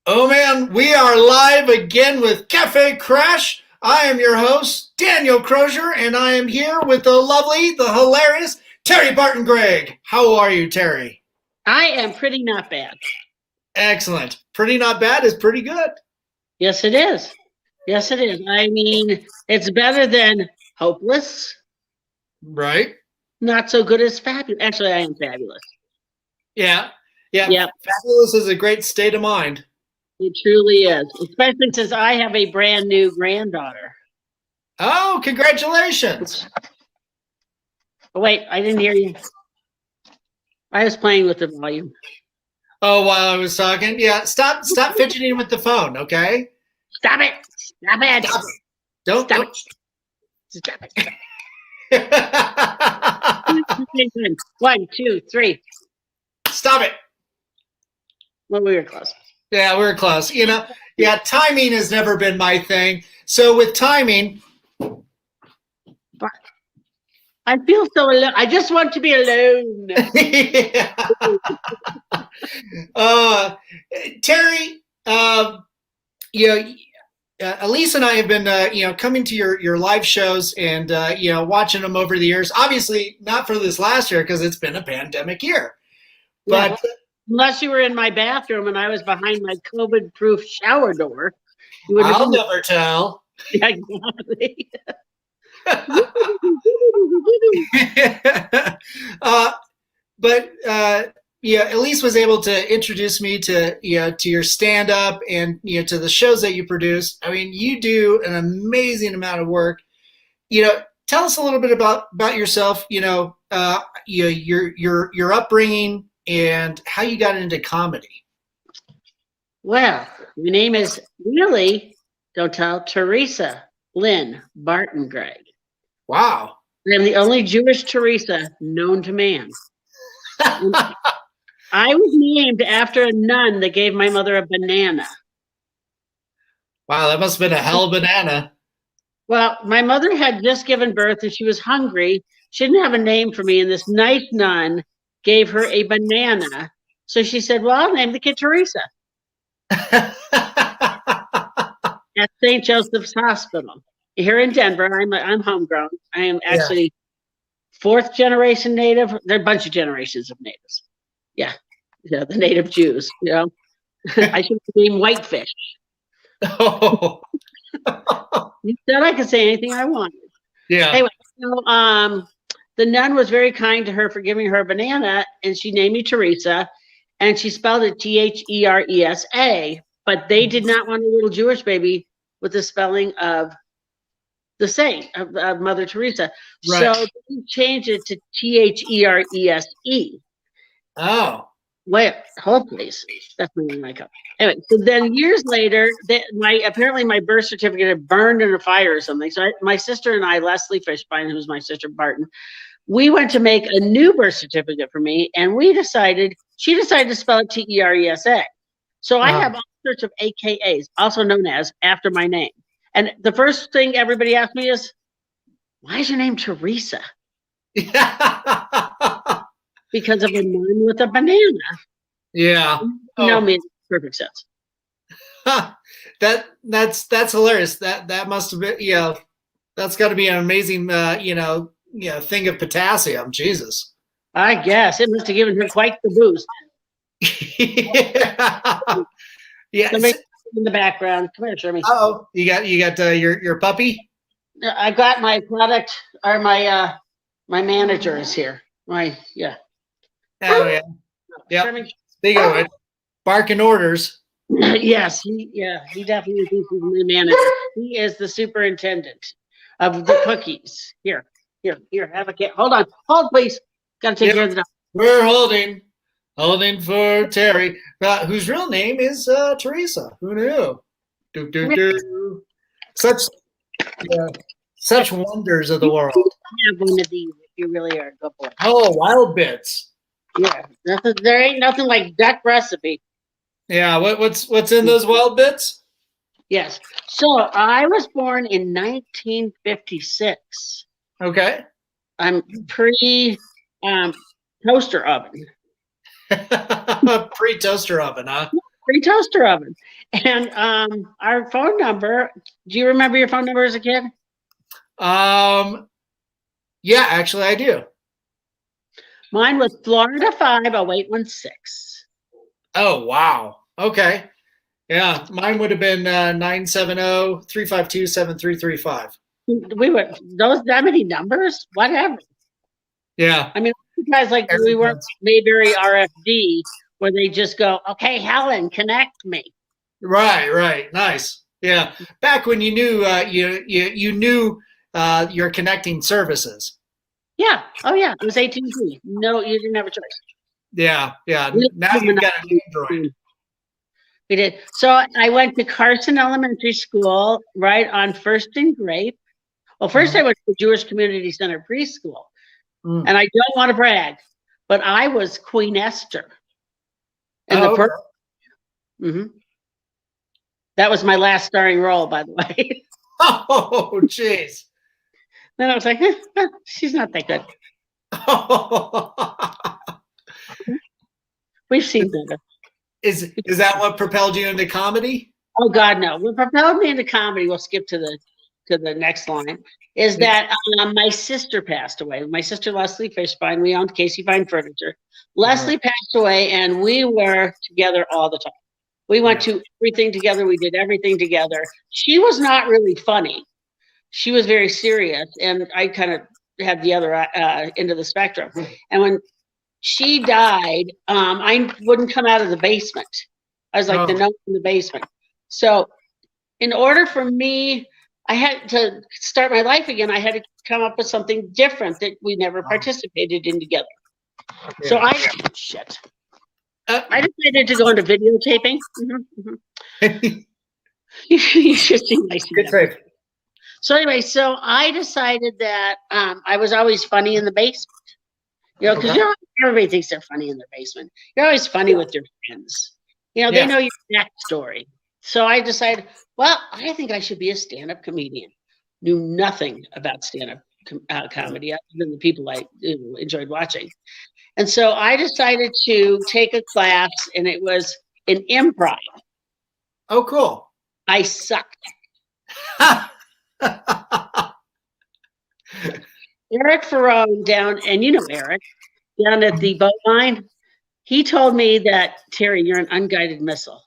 Oh man, we are live again with Cafe Crash. I am your host, Daniel Crosier, and I am here with the lovely, the hilarious Terri Barton Gregg. How are you, Terri? I am pretty not bad. Excellent. Pretty not bad is pretty good. Yes, it is. Yes, it is. I mean, it's better than hopeless, Right? not so good as fabulous. Actually, I am fabulous. Yeah. Yeah. Yep, Fabulous is a great state of mind. it truly is. Especially since I have a brand new granddaughter. Oh, congratulations. Oh, wait, I didn't hear you. I was playing with the volume. Oh, while I was talking? Yeah, stop fidgeting with the phone, okay? Stop it! Stop it! Stop it. Don't. Stop it! Okay, 1, 2, 3. Stop it. Well, we were close. Yeah, we were close. Yeah, timing has never been my thing. So with timing, I feel so alone. I just want to be alone. yeah. Terri, Elise and I have been, coming to your live shows and watching them over the years. Obviously, not for this last year because it's been a pandemic year, but. Yeah. Unless you were in my bathroom and I was behind my COVID-proof shower door. I'll never tell. Yeah, exactly. Elise was able to introduce me to your stand up and to the shows that you produce. I mean, you do an amazing amount of work. Tell us a little bit about yourself. Your upbringing and how you got into comedy. Well, my name is really, don't tell, Teresa Lynn Barton Gregg. Wow. I'm the only Jewish Teresa known to man. I was named after a nun that gave my mother a banana. Wow, that must have been a hell of a banana. Well, my mother had just given birth and she was hungry. She didn't have a name for me, and this nice nun gave her a banana. So she said, well, I'll name the kid Teresa. At St. Joseph's Hospital here in Denver. I'm homegrown. I am actually fourth generation Native. There are a bunch of generations of natives. Yeah, the native Jews, I should name Whitefish. Oh. You said I could say anything I wanted. Yeah. Anyway, the nun was very kind to her for giving her a banana, and she named me Teresa, and she spelled it Theresa, but they did not want a little Jewish baby with the spelling of the saint, of Mother Teresa. Right. So they changed it to Therese. Oh. Well, hold please. That's my makeup. Anyway, so then years later, apparently my birth certificate had burned in a fire or something. So my sister and I, Leslie Fishbein, who's my sister Barton, we went to make a new birth certificate for me, and she decided to spell it Teresa. So I have all sorts of AKAs, also known as after my name. And the first thing everybody asked me is, why is your name Teresa? Because of a nun with a banana. Yeah. No, makes perfect sense. That's hilarious. That must have been, that's got to be an amazing, thing of potassium. Jesus. I guess it must have given her quite the boost. Yeah. Somebody in the background. Come here, Shermy. Oh, you got your puppy. I got my product, or my manager is here. Oh yeah. Yeah. Speaking of it, barking orders. Yes, he definitely thinks he's the manager. He is the superintendent of the cookies. Here, have a kid. Hold please. Gotta take care of the dog. We're holding for Terri, whose real name is Teresa. Who knew? Such wonders of the world. Have one of these if you really are a good boy. Oh, wild bits. Yeah, there ain't nothing like duck recipe. Yeah, what's in those wild bits? Yes. So I was born in 1956. Okay. I'm pre toaster oven. Pre-toaster oven, huh? free toaster oven. And our phone number, do you remember your phone number as a kid? Yeah, actually I do. Mine was Florida 50816. Oh, wow. Okay. Yeah, mine would have been 970-352-7335. We were that many numbers? Whatever. Yeah. I mean, you guys like we weren't Mayberry RFD where they just go, okay, Helen, connect me. Right. Nice. Yeah. Back when you knew you knew your connecting services. Yeah. Oh yeah. It was AT&T. No, you didn't have a choice. Yeah. Now you've got an Android. We did. So I went to Carson Elementary School right on First and Grape. Well, first I went to the Jewish Community Center preschool. And I don't want to brag, but I was Queen Esther. And that was my last starring role, by the way. Oh, jeez. Then I was like, she's not that good. We've seen better. Is that what propelled you into comedy? Oh God, no. What propelled me into comedy, we'll skip to the next line, is that my sister passed away. My sister Leslie Fishbein, we owned Casey Fine Furniture. Leslie passed away, and we were together all the time. We went to everything together. We did everything together. She was not really funny. She was very serious, and I kind of had the other end of the spectrum. And when she died, I wouldn't come out of the basement. I was like the note in the basement. So in order for me, I had to start my life again. I had to come up with something different that we never participated in together. Yeah. So I decided to go into videotaping. You should see my Good. So anyway, so I decided that I was always funny in the basement. You know, because everybody thinks they're funny in their basement. You're always funny with your friends. You know, they know your backstory. So I decided, well, I think I should be a stand-up comedian. Knew nothing about stand-up comedy other than the people I enjoyed watching. And so I decided to take a class, and it was an improv. Oh, cool. I sucked. Eric Ferrone down, and you know Eric, down at the boat line, he told me that, Terry, you're an unguided missile.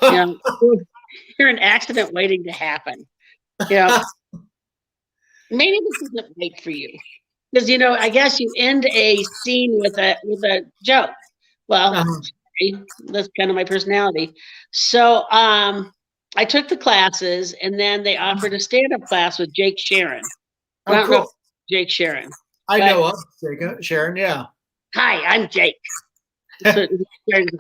You know, you're an accident waiting to happen. You know, maybe this isn't right for you. Because, you know, I guess you end a scene with a joke. Well, that's kind of my personality. So I took the classes, and then they offered a stand-up class with Jake Sharon. I don't know Jake Sharon. I know of Jake Sharon, yeah. Hi, I'm Jake. Hi,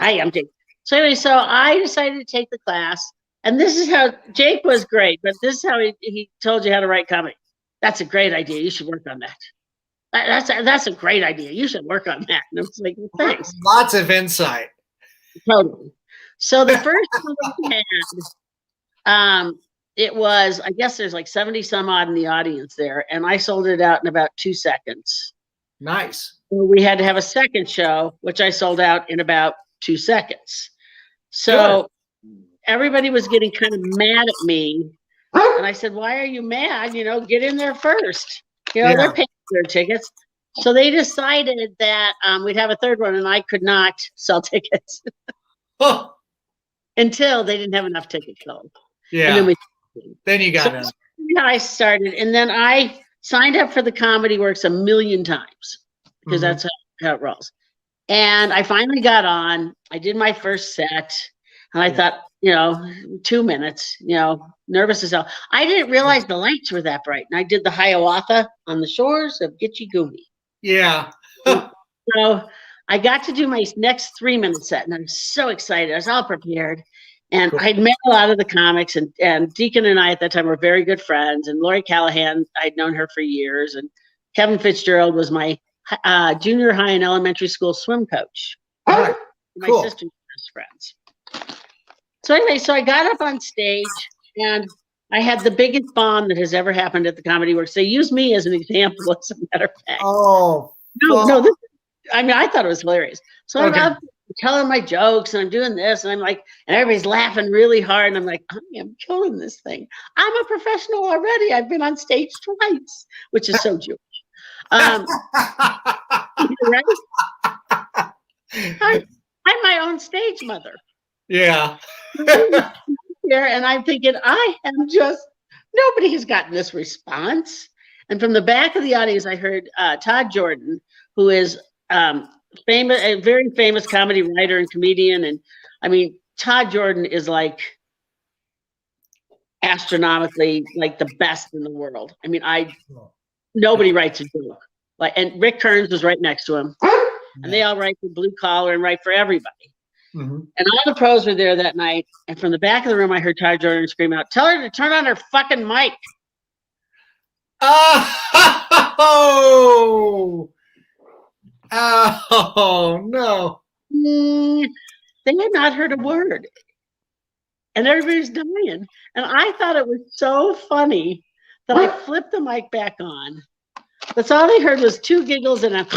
I'm Jake. So anyway, so I decided to take the class, and this is how Jake was great, but this is how he told you how to write comedy. That's a great idea. You should work on that. That's a great idea. You should work on that. And I was like, well, thanks. Lots of insight. Totally. So the first one we had, it was, I guess there's like 70 some odd in the audience there, and I sold it out in about 2 seconds. Nice. So we had to have a second show, which I sold out in about 2 seconds. So everybody was getting kind of mad at me. And I said, why are you mad? You know, get in there first. You know, they're paying their tickets. So they decided that we'd have a third one, and I could not sell tickets until they didn't have enough tickets sold. Yeah. And then you got it. I started, and then I signed up for the Comedy Works 1,000,000 times because that's how it rolls. And I finally got on. I did my first set, and I thought, you know, 2 minutes, you know, nervous as hell. I didn't realize the lights were that bright. And I did the Hiawatha on the shores of Gitche Gumee. Yeah. So I got to do my next 3-minute set, and I'm so excited. I was all prepared. And I'd met a lot of the comics, and Deacon and I at that time were very good friends. And Lori Callahan, I'd known her for years. And Kevin Fitzgerald was my junior high and elementary school swim coach. My sister's best friends. So anyway, so I got up on stage, and I had the biggest bomb that has ever happened at the Comedy Works. They used me as an example, as a matter of fact. Oh. No, I mean, I thought it was hilarious. So I'm up telling my jokes and I'm doing this and I'm like, and everybody's laughing really hard. And I'm like, I am killing this thing. I'm a professional already. I've been on stage twice, which is so Jewish. Right? I'm my own stage mother. Yeah. Here, and I'm thinking, I am just, nobody has gotten this response. And from the back of the audience, I heard Todd Jordan, who is famous, a very famous comedy writer and comedian. And I mean, Todd Jordan is like astronomically like the best in the world. I mean, nobody writes a joke. Like, and Rick Kearns was right next to him, and they all write for Blue Collar and write for everybody. Mm-hmm. And all the pros were there that night. And from the back of the room, I heard Todd Jordan scream out, "Tell her to turn on her fucking mic." Oh, no. They had not heard a word. And everybody's dying. And I thought it was so funny that I flipped the mic back on. That's all they heard was two giggles and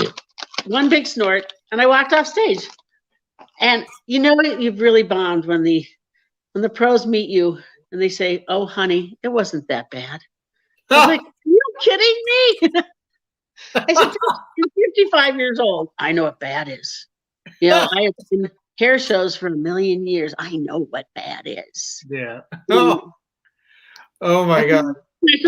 one big snort. And I walked off stage. And you know, you've really bombed when the pros meet you and they say, "Oh, honey, it wasn't that bad." I'm like, "Are you kidding me?" I said, "You're 55 years old. I know what bad is. You know, I have been hair shows for a million years. I know what bad is." Yeah. Oh my God.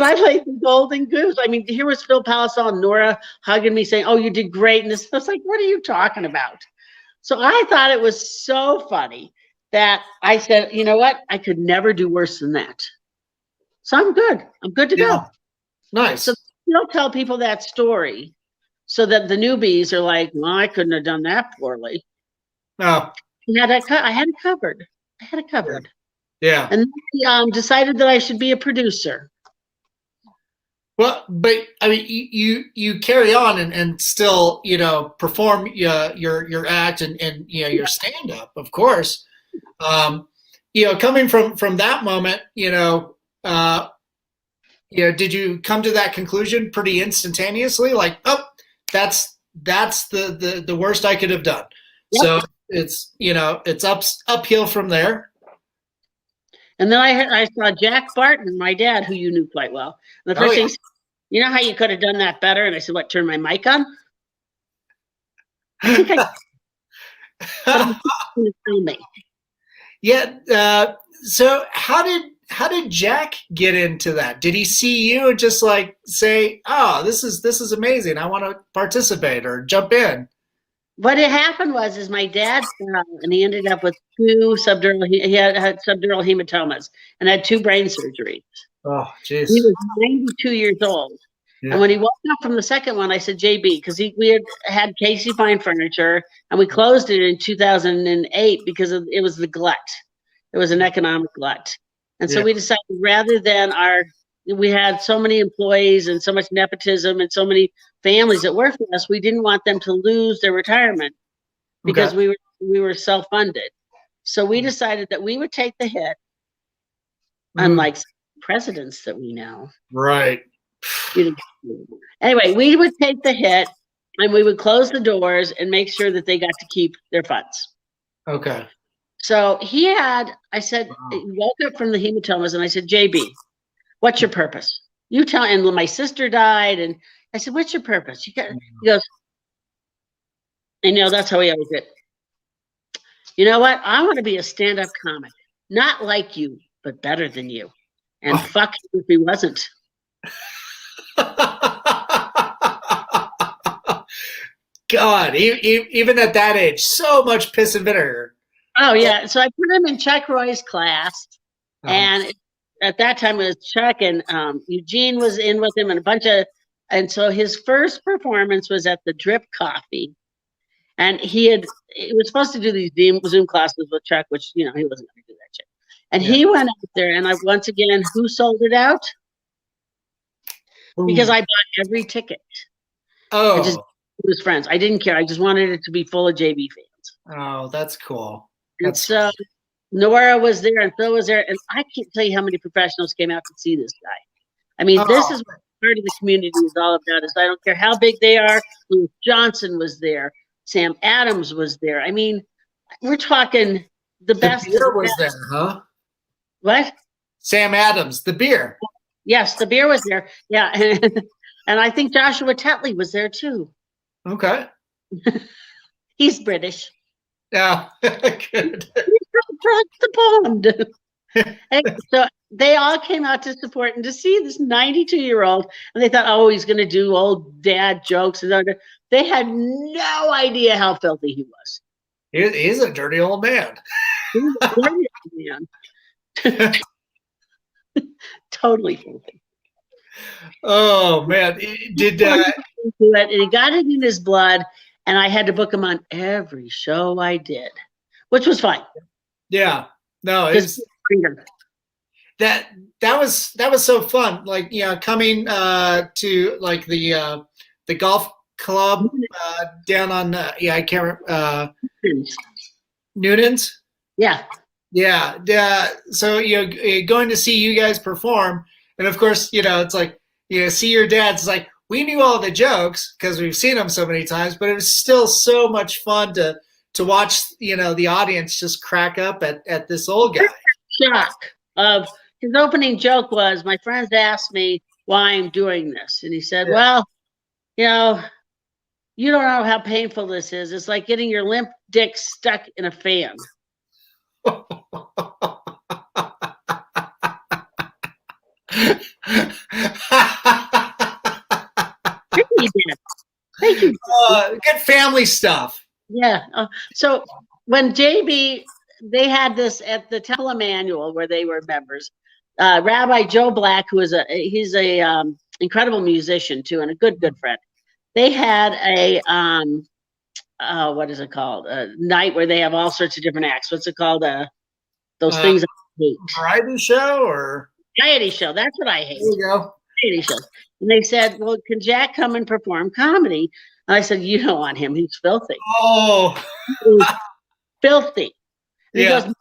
I played the golden goose. I mean, here was Phil Palisol and Nora hugging me saying, "Oh, you did great." And this, I was like, "What are you talking about?" So I thought it was so funny that I said, "You know what? I could never do worse than that." So I'm good. I'm good to go. Nice. So you'll tell people that story so that the newbies are like, "Well, I couldn't have done that poorly." No. I had it covered. I had it covered. Yeah. And then decided that I should be a producer. Well, but I mean, you carry on and still, you know, perform your act and you know, your stand up, of course. You know, coming from that moment, you know, did you come to that conclusion pretty instantaneously? Like, oh, that's the worst I could have done. Yep. So it's, you know, it's uphill from there. And then I saw Jack Barton, my dad, who you knew quite well. And the first thing, "You know how you could have done that better?" And I said, "What, turn my mic on?" I think tell me. Yeah. So how did Jack get into that? Did he see you and just like say, "Oh, this is amazing. I want to participate," or jump in? What had happened was my dad fell and he ended up with two subdural. He had subdural hematomas and had 2 brain surgeries. Oh, jeez. He was 92 years old. Yeah. And when he woke up from the second one, I said, "JB," because we had Casey Fine Furniture and we closed it in 2008 because it was the glut. It was an economic glut. And so we decided rather than we had so many employees and so much nepotism and so many families that worked for us, we didn't want them to lose their retirement because we were self-funded. So we decided that we would take the hit, unlike presidents that we know. Right. Anyway, we would take the hit and we would close the doors and make sure that they got to keep their funds. Okay. So he woke up from the hematomas and I said, "JB, what's your purpose?" You tell. And my sister died, and I said, "What's your purpose?" He goes, and you know, that's how he always did. "You know what? I want to be a stand-up comic, not like you, but better than you." And fuck if he wasn't. God, even at that age, so much piss and vinegar. Oh yeah. So I put him in Chuck Roy's class, and at that time it was Chuck and Eugene was in with him and a bunch of, and so his first performance was at the Drip Coffee, and he was supposed to do these Zoom classes with Chuck, which, you know, he wasn't going to do that shit. And he went out there, and once again, who sold it out? Because I bought every ticket. Oh, just was friends. I didn't care. I just wanted it to be full of JB fans. Oh, that's cool. And so Nora was there and Phil was there, and I can't tell you how many professionals came out to see this guy. I mean, this is what part of the community is all about. Is I don't care how big they are. Louis Johnson was there. Sam Adams was there. I mean, we're talking the The best of beer the was best. there, huh? What? Sam Adams, the beer. Yes, the beer was there. Yeah. And I think Joshua Tetley was there too. Okay. He's British. Yeah. Good. He's across the pond. And so they all came out to support and to see this 92-year-old, and they thought, oh, he's going to do old dad jokes. And they had no idea how filthy he was. He's a dirty old man. He was a dirty man. Totally filthy. Oh man, did And he got it in his blood, and I had to book him on every show I did, which was fine. yeah, no, it's that was so fun. Like, you know, coming to like the golf club down on I can't remember Noonan's. Yeah. So going to see you guys perform, and of course, you know, it's like, you know, see your dad's like, we knew all the jokes because we've seen them so many times, but it was still so much fun to watch, you know, the audience just crack up at this old guy. Shock of his opening joke was, my friends asked me why I'm doing this, and he said, well, you know, you don't know how painful this is. It's like getting your limp dick stuck in a fan. Thank you. Good family stuff. Yeah. So when JB, they had this at the Temple Emmanuel where they were members. Rabbi Joe Black, who is he's a incredible musician too, and a good friend. They had a what is it called? A night where they have all sorts of different acts. What's it called? Those things I hate. Variety show or variety show. That's what I hate. There you go. Variety show. And they said, well, can Jack come and perform comedy? And I said, you don't want him. He's filthy. Oh. He's filthy. And yeah. He goes,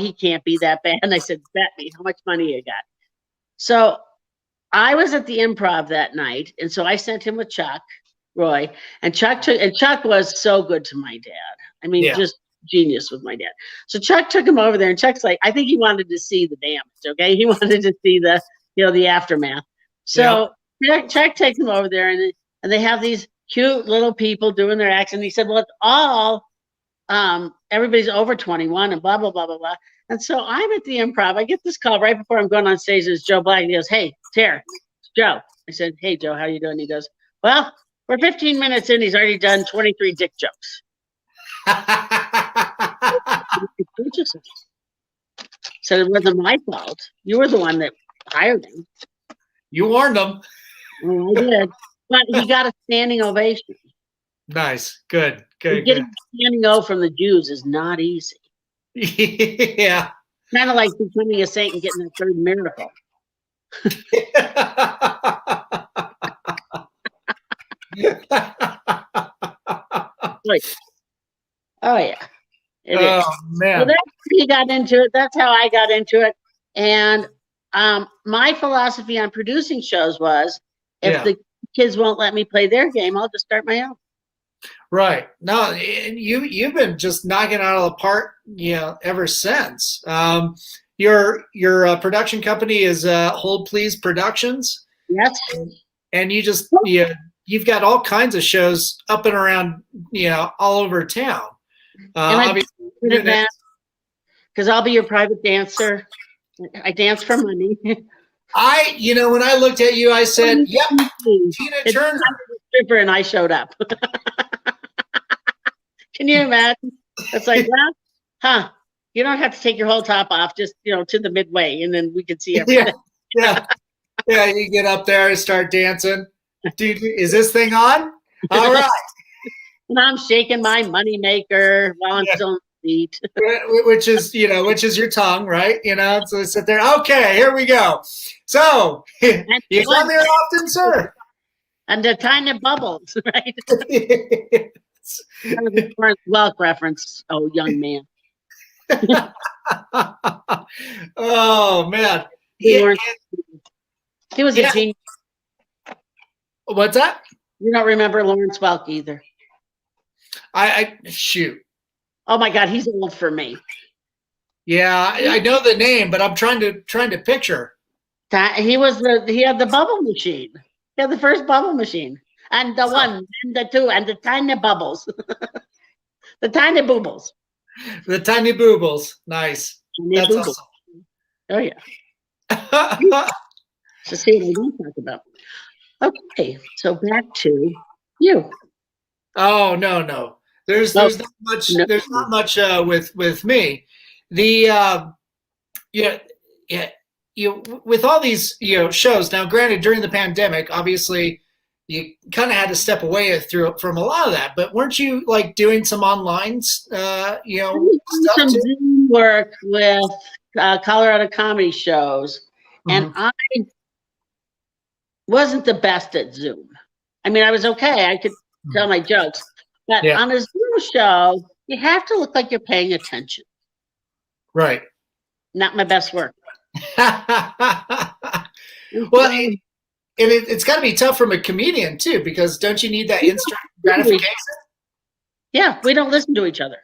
he can't be that bad. And I said, bet me, how much money you got? So I was at the Improv that night. And so I sent him with Chuck Roy. And Chuck was so good to my dad. I mean, just genius with my dad. So Chuck took him over there, and Chuck's like, I think he wanted to see the damage. Okay. He wanted to see the, you know, the aftermath. So Chuck takes him over there, and they have these cute little people doing their acts. And he said, well, it's all, everybody's over 21 and blah, blah, blah, blah, blah. And so I'm at the Improv. I get this call right before I'm going on stage. It's Joe Black. He goes, hey, Terri, it's Joe. I said, hey, Joe, how you doing? He goes, well, we're 15 minutes in. He's already done 23 dick jokes. So it wasn't my fault. You were the one that hired him. You warned him. Well, I did. But he got a standing ovation. Nice. Good. Getting a standing O from the Jews is not easy. Yeah. Kind of like becoming a saint and getting that third miracle. Oh, yeah. It is. Man. So that's how you got into it. That's how I got into it. And my philosophy on producing shows was, if the kids won't let me play their game, I'll just start my own. Right. No, you've been just knocking it out of the park, you know, ever since. Your production company is Hold Please Productions. Yes. And you just you've got all kinds of shows up and around, you know, all over town. Because I'll be your private dancer. I dance for money. when I looked at you, I said, yep, Tina Turner. Stripper, and I showed up. Can you imagine? It's like, well, you don't have to take your whole top off, just, you know, to the midway, and then we can see everything. Yeah, you get up there and start dancing. Dude, is this thing on? All right. And I'm shaking my money maker while I'm still on the seat. which is your tongue, right? You know, so sit there. Okay, here we go. So, you come here often, sir? And the tiny bubbles, right? Welk reference. Oh, young man. Oh man. He was a genius. What's that? You don't remember Lawrence Welk either. I shoot. Oh my God, he's old for me. Yeah, I know the name, but I'm trying to picture. He had the bubble machine. He had the first bubble machine. And the one, and the two, and the tiny bubbles. The tiny boobles. The tiny boobles. Nice. That's awesome. Oh yeah. So see what I don't talk about. Okay, so back to you. Oh no. There's not much. No. There's not much with me. The with all these shows now. Granted, during the pandemic, obviously, you kind of had to step away from a lot of that. But weren't you like doing some online stuff some too? Zoom work with Colorado comedy shows, and I wasn't the best at Zoom. I mean, I was okay. I could tell my jokes, but on a Zoom show, you have to look like you're paying attention. Right. Not my best work. Well, it's got to be tough from a comedian too, because don't you need that instant gratification? Yeah, we don't listen to each other.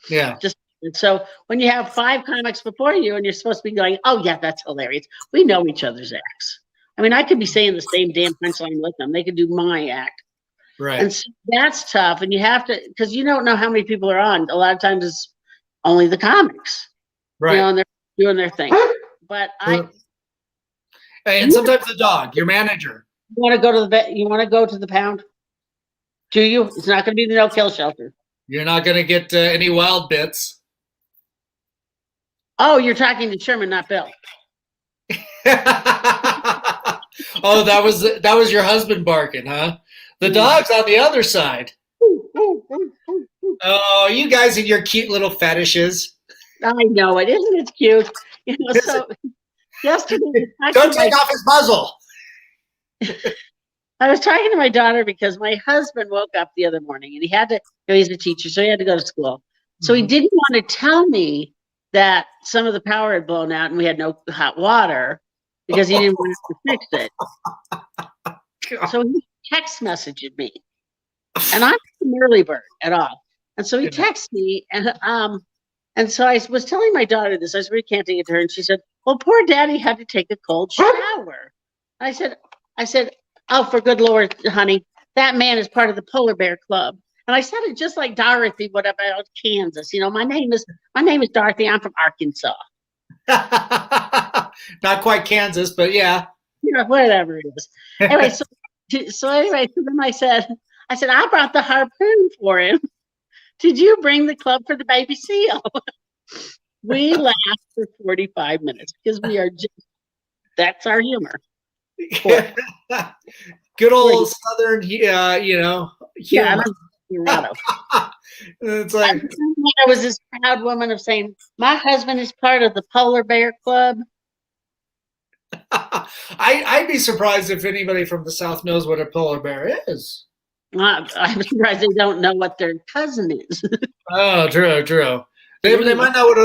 Yeah. So when you have 5 comics before you and you're supposed to be going, oh yeah, that's hilarious. We know each other's acts. I mean, I could be saying the same damn punchline with them. They could do my act. Right. And so that's tough. And you have to, because you don't know how many people are on. A lot of times it's only the comics. Right. And they're doing their thing. But and sometimes the dog, your manager. You want to go to the pound? Do you? It's not going to be the no-kill shelter. You're not going to get any wild bits. Oh, you're talking to Sherman, not Bill. Oh, that was your husband barking, huh? The dog's on the other side. Oh, you guys and your cute little fetishes. I know it. Isn't it cute? So yesterday, don't take off his muzzle. I was talking to my daughter because my husband woke up the other morning and he had to, he's a teacher, so he had to go to school. So he didn't want to tell me that some of the power had blown out and we had no hot water because he didn't want us to fix it. So he text messaged me. And I'm not an early bird at all. And so he texted me and so I was telling my daughter this. I was recanting it to her and she said, well, poor daddy had to take a cold shower. I said, oh, for good Lord, honey, that man is part of the Polar Bear Club. And I said it just like Dorothy, what about Kansas? My name is Dorothy. I'm from Arkansas. Not quite Kansas, but yeah. Whatever it is. Anyway, so then I said, I brought the harpoon for him. Did you bring the club for the baby seal? We laughed for 45 minutes because that's our humor. Good old Southern, humor. Yeah, it's like I was this proud woman of saying, my husband is part of the Polar Bear Club. I'd be surprised if anybody from the South knows what a polar bear is. I'm surprised they don't know what their cousin is. Oh, true. They might know what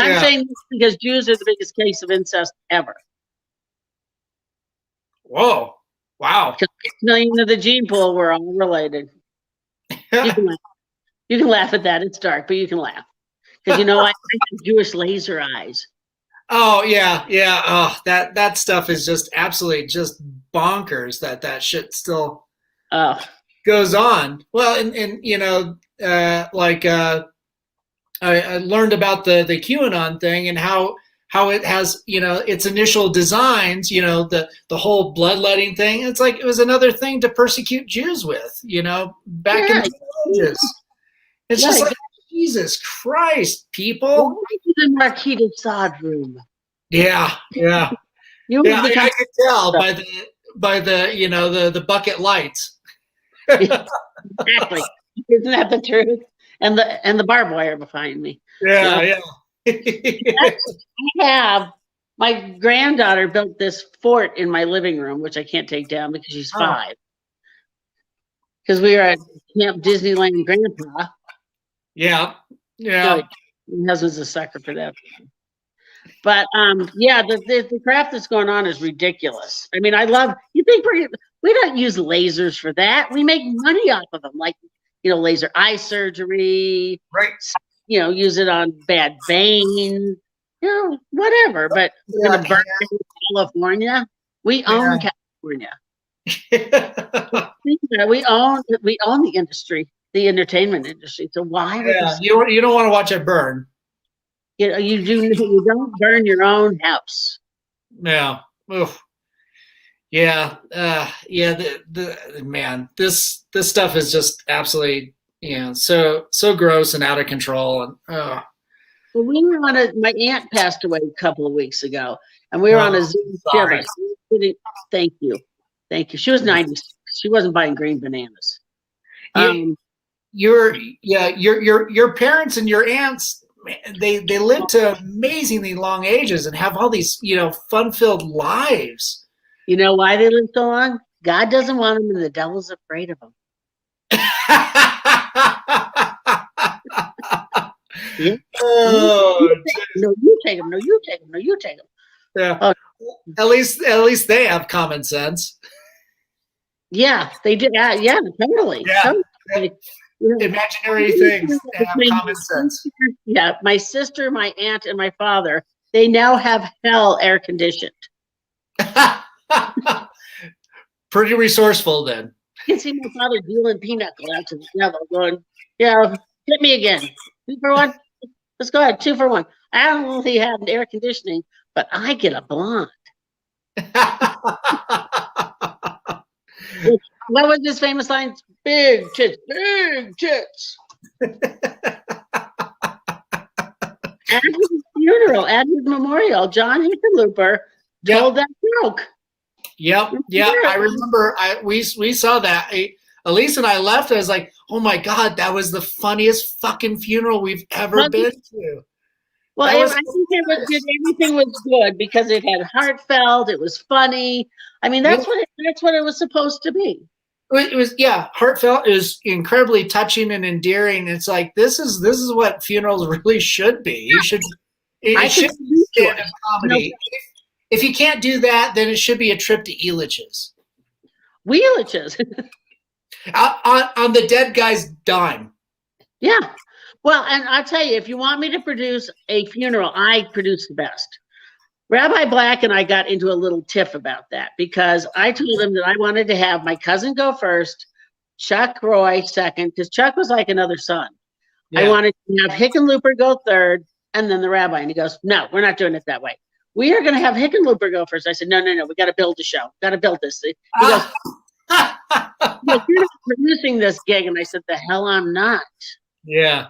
I'm saying this because Jews are the biggest case of incest ever. Whoa! Wow! 6 million of the gene pool were all related. You can laugh at that. It's dark, but you can laugh because I have Jewish laser eyes. Oh yeah. Oh, that stuff is just absolutely just bonkers. That shit still goes on. Well, I learned about the QAnon thing and how it has its initial designs. The whole bloodletting thing. It's like it was another thing to persecute Jews with. Back in the ages. It's just like, Jesus Christ, people! Why did the Marquis de Sade room? Yeah. I could tell by the bucket lights. Exactly. Isn't that the truth? And the barbed wire behind me. Yeah. I have my granddaughter built this fort in my living room, which I can't take down because she's 5. Because we were at Camp Disneyland Grandpa. Yeah. So my husband's a sucker for that. But the crap that's going on is ridiculous. I mean, you think we don't use lasers for that. We make money off of them. Like laser eye surgery, Right. use it on bad veins, whatever. But we're going to burn it in California. We own California. We own the industry, the entertainment industry. So why would you don't want to watch it burn? You don't burn your own house. Yeah. Oof. Yeah. The man, this stuff is just absolutely so gross and out of control. And well, we were on my aunt passed away a couple of weeks ago, and we were on a Zoom Shiva. Thank you. She was 96. She wasn't buying green bananas. Your parents and your aunts, they live to amazingly long ages and have all these fun-filled lives. You know why they live so long? God doesn't want them, and the devil's afraid of them. Yeah. Oh, no, you take them. No, you take them. No, you take them. Yeah. Oh. At least they have common sense. Yeah, they did. Yeah, totally. Yeah. Totally. Imaginary things have common sense. Yeah, my sister, my aunt, and my father, they now have hell air conditioned. Pretty resourceful then. You can see my father dealing pinochle out to the devil, going, hit me again. 2 for 1. Let's go ahead. 2 for 1. I don't really have air conditioning, but I get a blonde. What was his famous line? Big tits, big tits. At his funeral, at his memorial, John Hickenlooper told that joke. Yep. Yeah, I remember. We saw that. Elise and I left. I was like, "Oh my God, that was the funniest fucking funeral we've ever been to." Well, I think everything was good because it had heartfelt. It was funny. I mean, that's what it was supposed to be. It was heartfelt. It was incredibly touching and endearing. It's like this is what funerals really should be. You should. It should be stand-up comedy. No. If you can't do that, then it should be a trip to Elitch's. Wheelich's. on the dead guy's dime. Yeah. Well, and I'll tell you, if you want me to produce a funeral, I produce the best. Rabbi Black and I got into a little tiff about that because I told him that I wanted to have my cousin go first, Chuck Roy second, because Chuck was like another son. Yeah. I wanted to have Hickenlooper go third, and then the rabbi. And he goes, "No, we're not doing it that way. We are going to have Hickenlooper go first." I said, no, we got to build the show. Got to build this. He goes, "You're not producing this gig." And I said, "The hell I'm not." Yeah.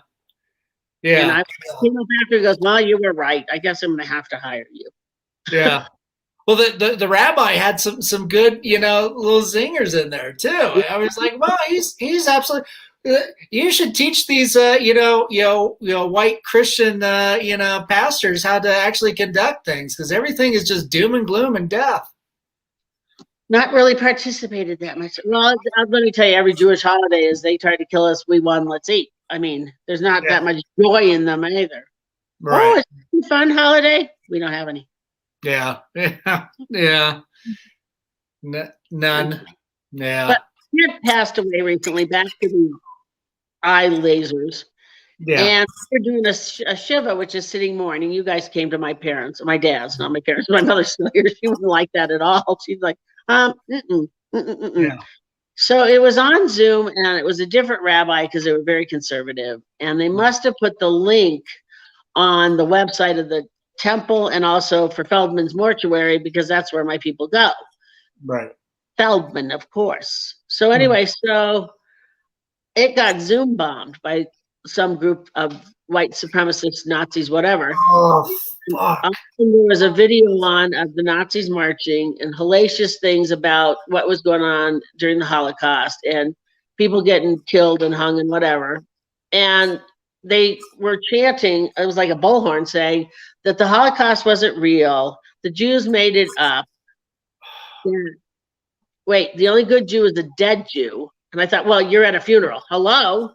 And I came up after, he goes, "Well, you were right. I guess I'm going to have to hire you." Yeah. Well, the rabbi had some good, little zingers in there too. I was like, well, he's absolutely. You should teach these, white Christian, pastors how to actually conduct things because everything is just doom and gloom and death. Not really participated that much. Well, let me tell you, every Jewish holiday is they try to kill us. We won. Let's eat. I mean, there's not that much joy in them either. Right. Oh, it's a fun holiday. We don't have any. Yeah. None. Yeah. But he had passed away recently. Back to the eye lasers. Yeah. And we're doing a Shiva, which is sitting mourning. You guys came to my dad's, not my parents. My mother's still here. She wasn't like that at all. She's like, Yeah. So it was on Zoom, and it was a different rabbi because they were very conservative. And they must have put the link on the website of the temple and also for Feldman's mortuary because that's where my people go. Right. Feldman, of course. So anyway, so it got Zoom bombed by some group of white supremacists, Nazis, whatever. Oh, fuck. And there was a video on of the Nazis marching and hellacious things about what was going on during the Holocaust and people getting killed and hung and whatever. And they were chanting, it was like a bullhorn saying that the Holocaust wasn't real. The Jews made it up. Wait, the only good Jew is a dead Jew. And I thought, well, you're at a funeral. Hello?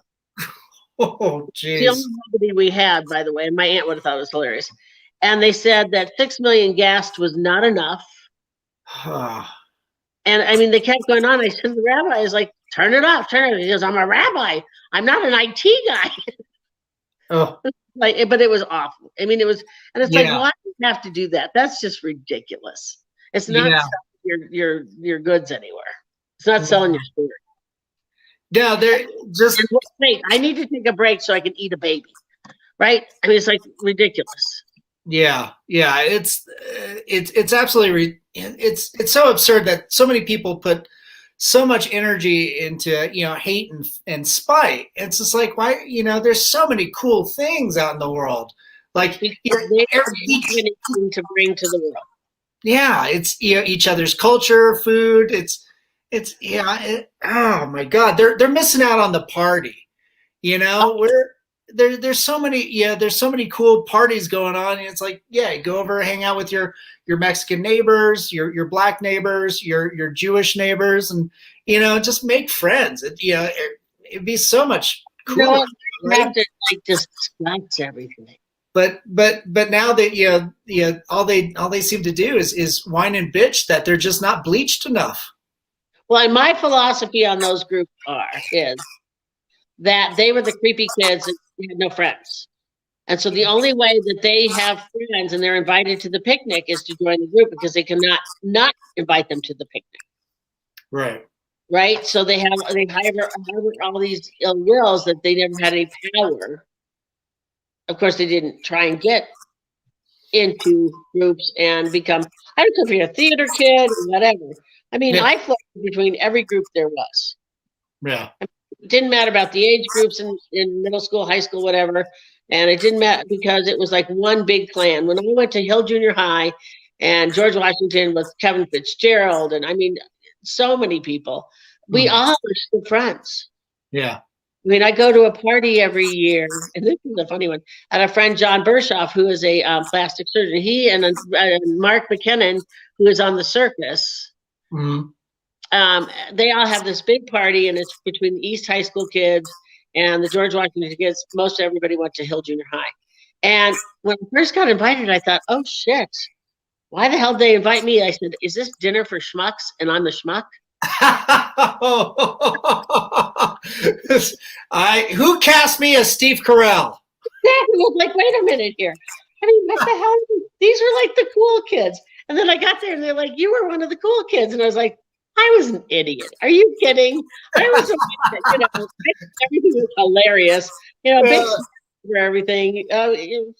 Oh, jeez. The only nobody we had, by the way, and my aunt would have thought it was hilarious. And they said that 6 million gassed was not enough. And I mean, they kept going on. I said, the rabbi is like turn it off, turn it. He goes, I'm a rabbi. I'm not an IT guy. Oh, Like, but it was awful. I mean, it was, and it's like, yeah, why do you have to do that? That's just ridiculous. It's not yeah. selling your goods anywhere. It's not selling your spirit. Yeah, they're just And wait, I need to take a break so I can eat a baby, right? I mean, it's like ridiculous. yeah, yeah. It's absolutely it's so absurd that so many people put so much energy into hate and spite. It's just like, why, there's so many cool things out in the world, like Because they don't have anything to bring to the world. yeah, it's each other's culture, food. It's yeah. Oh my God, they're missing out on the party. We're there's so many there's so many cool parties going on, and it's like, yeah, go over, hang out with your Mexican neighbors, your black neighbors, your Jewish neighbors, and just make friends. It'd be so much cooler. You have to like discuss everything. But now that all they seem to do is whine and bitch that they're just not bleached enough. Well, and my philosophy on those groups is that they were the creepy kids and had no friends. And so the only way that they have friends and they're invited to the picnic is to join the group, because they cannot not invite them to the picnic. Right. Right. So they harbor all these ill wills that they never had any power. Of course, they didn't try and get into groups and become, I don't know if you're a theater kid or whatever. I mean, I floated between every group there was. Yeah. It didn't matter about the age groups in middle school, high school, whatever. And it didn't matter because it was like one big clan. When I went to Hill Junior High and George Washington with Kevin Fitzgerald, and I mean, so many people, we all were still friends. Yeah. I mean, I go to a party every year, and this is a funny one, at a friend, John Bershoff, who is a plastic surgeon. He and Mark McKinnon, who is on the circus, they all have this big party, and it's between the East High School kids and the George Washington kids. Most everybody went to Hill Junior High. And when I first got invited, I thought, oh, shit, why the hell did they invite me? I said, is this dinner for schmucks, and I'm the schmuck? Who cast me as Steve Carell? Exactly. I was like, wait a minute here. I mean, what the hell? These are like the cool kids. And then I got there and they're like, you were one of the cool kids. And I was like, I was an idiot. Are you kidding? I was everything was hilarious. Big for everything.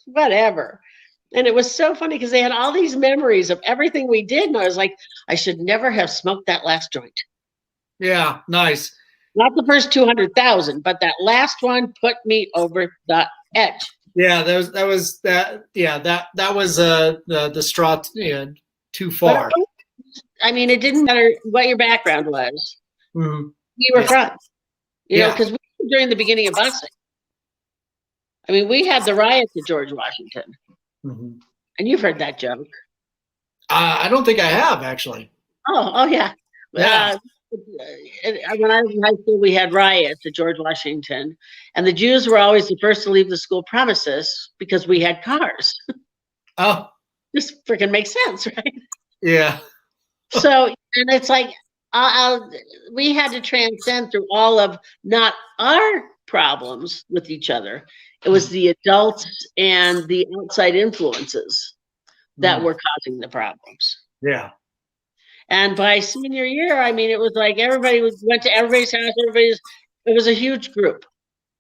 Whatever. And it was so funny because they had all these memories of everything we did. And I was like, I should never have smoked that last joint. Yeah, nice. Not the first 200,000, but that last one put me over the edge. Yeah, that was the straw too far. I mean, it didn't matter what your background was. Mm-hmm. We were friends, because we were during the beginning of busing. I mean, we had the riots at George Washington, and you've heard that joke. I don't think I have, actually. Oh yeah. When I was in high school, we had riots at George Washington, and the Jews were always the first to leave the school premises because we had cars. Oh, This freaking makes sense, right? Yeah. So, and it's like, we had to transcend through all of not our problems with each other. It was the adults and the outside influences that were causing the problems. Yeah. And by senior year, I mean, it was like everybody went to everybody's house. It was a huge group.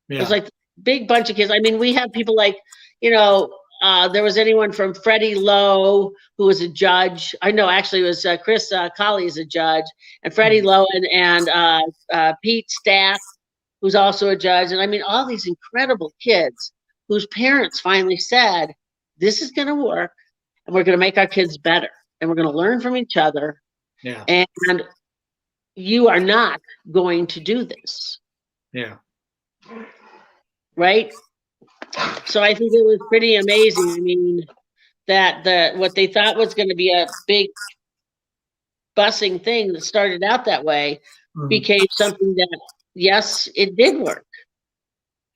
Yeah. It was like a big bunch of kids. I mean, we had people like, there was anyone from Freddie Lowe, who was a judge. I know, actually, it was Chris Colley is a judge, and Freddie Lowe and Pete Stack, who's also a judge. And I mean, all these incredible kids whose parents finally said, this is going to work, and we're going to make our kids better, and we're going to learn from each other. Yeah. And you are not going to do this. Yeah. Right? So I think it was pretty amazing. I mean, that what they thought was going to be a big busing thing that started out that way became something that, yes, it did work.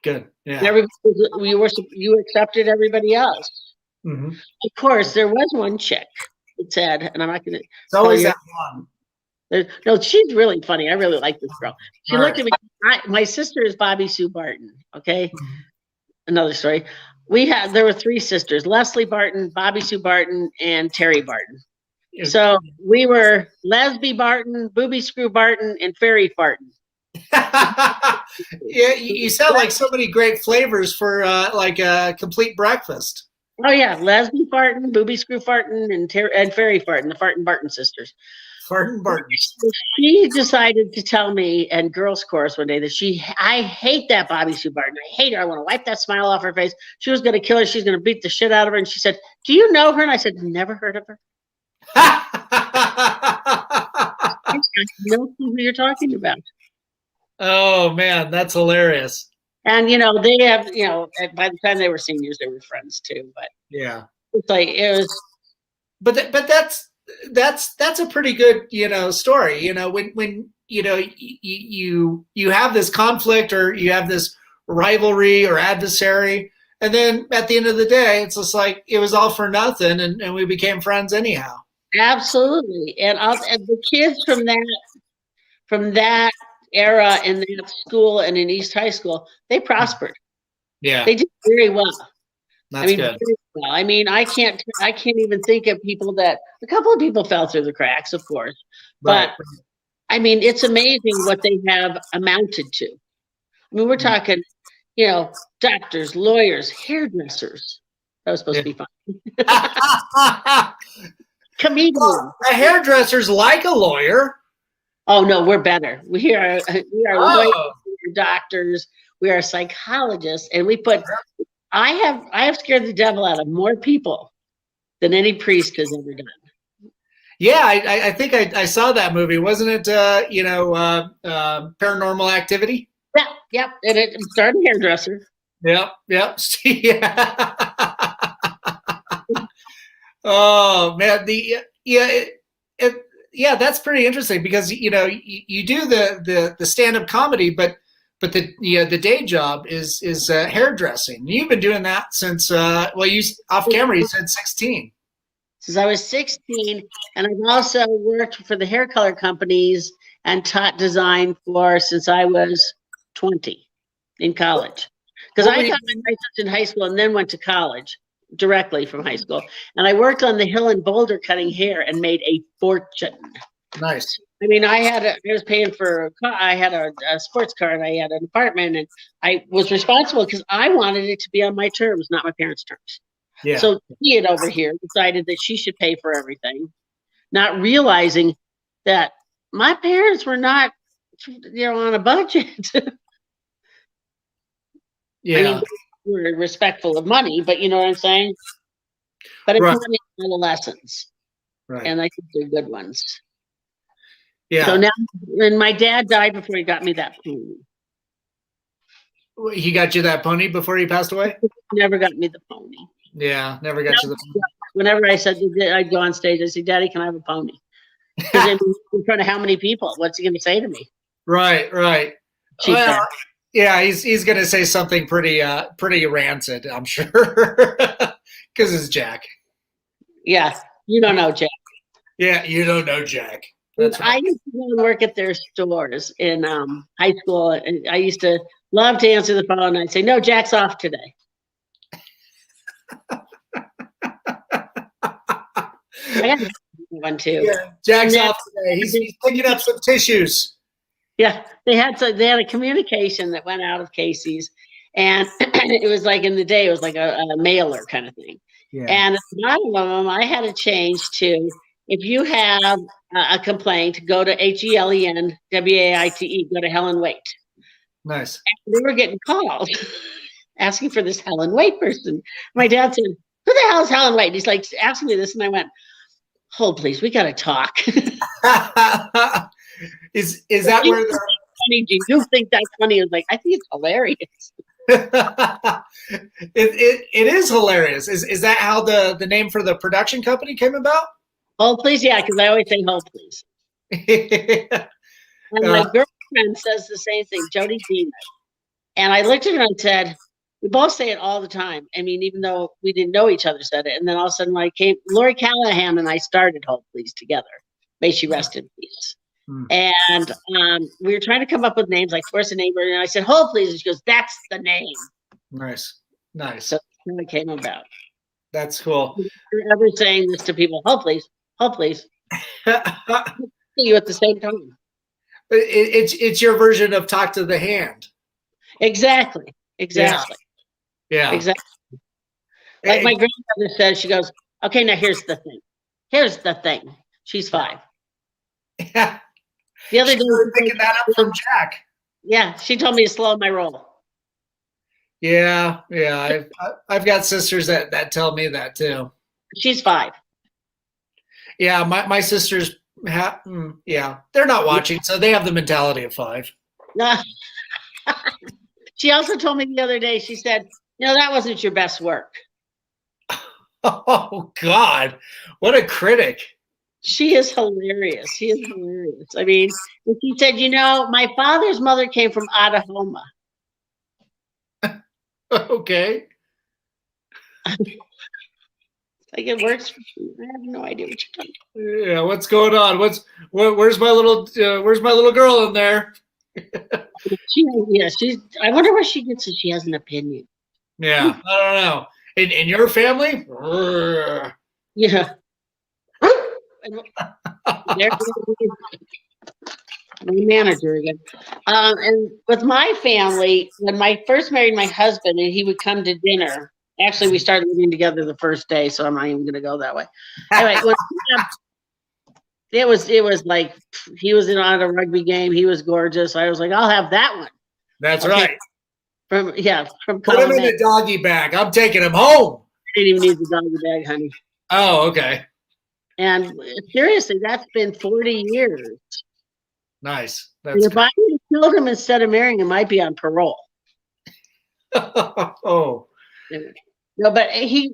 Good. Yeah. You accepted everybody else. Of course, there was one chick that said, and I'm not going to. It's always that one. No, she's really funny. I really like this girl. She All looked right. at me. My sister is Bobby Sue Barton. Okay, Mhm. another story. There were three sisters: Leslie Barton, Bobby Sue Barton, and Terri Barton. So we were Lesby Barton, Booby Screw Barton, and Fairy Barton. Yeah, you sound like so many great flavors for like a complete breakfast. Oh yeah, Lesby Barton, Booby Screw Barton, and Fairy Barton, the Farton Barton sisters. Barton Barton. She decided to tell me in girls' chorus one day that I hate that Bobby Sue Barton. I hate her. I want to wipe that smile off her face. She was going to kill her. She's going to beat the shit out of her. And she said, "Do you know her?" And I said, "Never heard of her." I have no clue who you're talking about. Oh man, that's hilarious. And they have, by the time they were seniors, they were friends too. But yeah, it's like it was. But that's a pretty good story. When you have this conflict or you have this rivalry or adversary, and then at the end of the day, it's just like it was all for nothing, and we became friends anyhow. Absolutely, and the kids from that era in that school and in East High School, they prospered. Yeah, they did very well. That's good. Very well. I can't even think of people a couple of people fell through the cracks, of course, but it's amazing what they have amounted to. We're talking, doctors, lawyers, hairdressers. That was supposed to be fun. Comedians. Well, a hairdresser's like a lawyer. Oh no, we're better. We are lawyers, we are doctors, we are psychologists, and we put. I have scared the devil out of more people than any priest has ever done. Yeah, I think I saw that movie. Wasn't it? Paranormal Activity. Yep, and it started a hairdresser. Yep. Yeah. Oh man, that's pretty interesting because you do the stand-up comedy, but the day job is hairdressing. You've been doing that since you off camera you said 16. Since I was 16, and I've also worked for the hair color companies and taught design since I was 20 in college. Because I got my license in high school and then went to college directly from high school. And I worked on the hill in Boulder cutting hair and made a fortune. Nice. I was paying for I had a sports car and I had an apartment, and I was responsible because I wanted it to be on my terms, not my parents' terms. Yeah. So Ian over here decided that she should pay for everything, not realizing that my parents were not, on a budget. Yeah. We were respectful of money, but you know what I'm saying? But it taught me all the lessons. Right. And I think they're good ones. Yeah. So now, and my dad died before he got me that pony. He got you that pony before he passed away? Never got me the pony. Yeah, never got you the pony. Whenever I said I'd go on stage, I'd say, "Daddy, can I have a pony?" Because in front of how many people? What's he going to say to me? Right. Well, yeah, he's going to say something pretty rancid, I'm sure, because it's Jack. Yeah, you don't know Jack. Yeah, you don't know Jack. That's right. I used to go and work at their stores in high school, and I used to love to answer the phone. I'd say, "No, Jack's off today." I got one too. Yeah, Jack's off today. He's picking up some tissues. Yeah, they had a communication that went out of Casey's, and it was like in the day, it was like a mailer kind of thing. Yeah. And at the bottom of them, I had to change to, if you have a complaint, go to HELENWAITE, go to Helen Waite. Nice. And they were getting calls asking for this Helen Waite person. My dad said, "Who the hell is Helen Waite?" He's like asking me this, and I went, "Hold, please, we got to talk." Is that where the funny? Do you think that's funny? I was like, I think it's hilarious. it is hilarious. Is that how the name for the production company came about? Hold, please, yeah, because I always say hold, please. And my girlfriend says the same thing, Jody Dean. And I looked at her and said, we both say it all the time. Even though we didn't know each other said it. And then all of a sudden, Lori Callahan and I started Hold Please together. May she rest in peace. And we were trying to come up with names like force a neighbor, and I said, "Hold, please." And she goes, "That's the name." Nice. Nice. So that's how it came about. That's cool. You're ever saying this to people, "Hold, please. Hold, please." You at the same time. It's your version of talk to the hand. Exactly. Yeah. Exactly. Like my grandmother says, she goes, "Okay, now here's the thing. Here's the thing." She's 5. Yeah. The other day, picking that up from Jack. Yeah, she told me to slow my roll. Yeah. I've got sisters that tell me that too. She's 5. Yeah, my sisters. They're not watching, so they have the mentality of 5. She also told me the other day. She said, "That wasn't your best work." Oh God, what a critic! She is hilarious. I mean, she said, "My father's mother came from Oklahoma." Okay. Like, it works for you. I have no idea what you're talking about. Yeah, what's going on? Where's my little girl in there? I wonder where she gets it. She has an opinion. Yeah, I don't know. In your family? Yeah. My manager again. And with my family, when I first married my husband and he would come to dinner, actually we started living together the first day, so I'm not even going to go that way. Anyway, it was like he was on a rugby game. He was gorgeous. I was like, "I'll have that one." That's right. From put him in the doggy bag. I'm taking him home. I didn't even need the doggy bag, honey. Oh, okay. And seriously, that's been 40 years. Nice. If I would have killed him instead of marrying him, I'd be on parole. Oh. No, but he's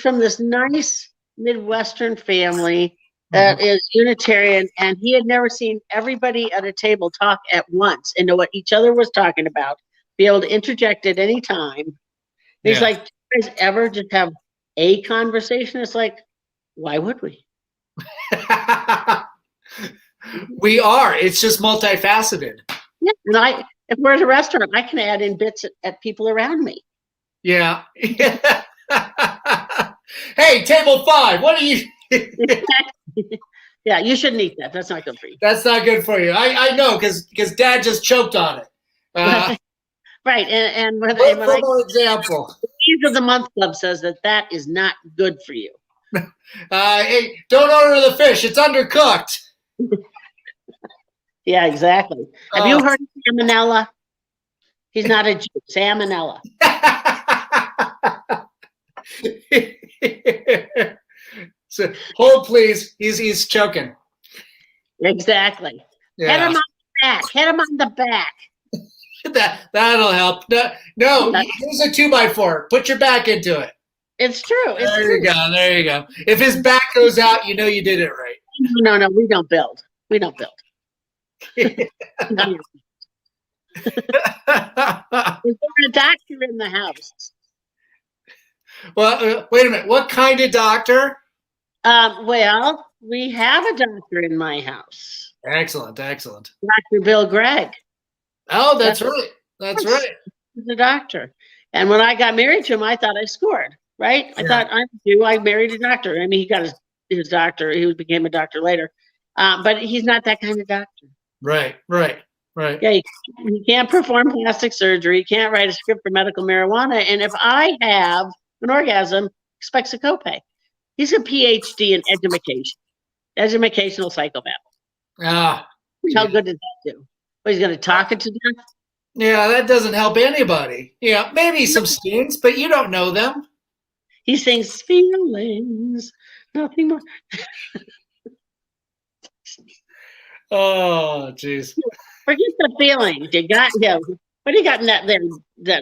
from this nice Midwestern family that is Unitarian, and he had never seen everybody at a table talk at once and know what each other was talking about, be able to interject at any time. He's like, "Do you guys ever just have a conversation?" It's like, why would we? We are. It's just multifaceted. Yeah, and if we're at a restaurant, I can add in bits at people around me. Yeah. Hey, table 5. What are you? Yeah, you shouldn't eat that. That's not good for you. That's not good for you. I know because Dad just choked on it. Right, and when example, the Eve of the Month Club says that is not good for you. Hey, don't order the fish. It's undercooked. Yeah, exactly. Have you heard of salmonella? He's not a Jew. Salmonella. So, hold, please. He's choking. Exactly. Yeah. Hit him on the back. Hit him on the back. That'll help. No, use a 2x4. Put your back into it. It's true. There you go. If his back goes out, you know you did it right. No, we don't build. Is there a doctor in the house? Well, wait a minute. What kind of doctor? Well, we have a doctor in my house. Excellent. Dr. Bill Gregg. Oh, that's right. That's right. He's a doctor. And when I got married to him, I thought I scored, right? I thought I married a doctor. I mean, he got his doctor. He became a doctor later. But he's not that kind of doctor. Right. Yeah, he can't perform plastic surgery. He can't write a script for medical marijuana. And if I have an orgasm, expects a copay. He's a PhD in educational psychopath. How good does that do? Well, he's going to talk it to death? Yeah, that doesn't help anybody. Yeah, maybe some stings, but you don't know them. He sings feelings, nothing more. Oh, jeez. Forget the feelings. You got what do you got in that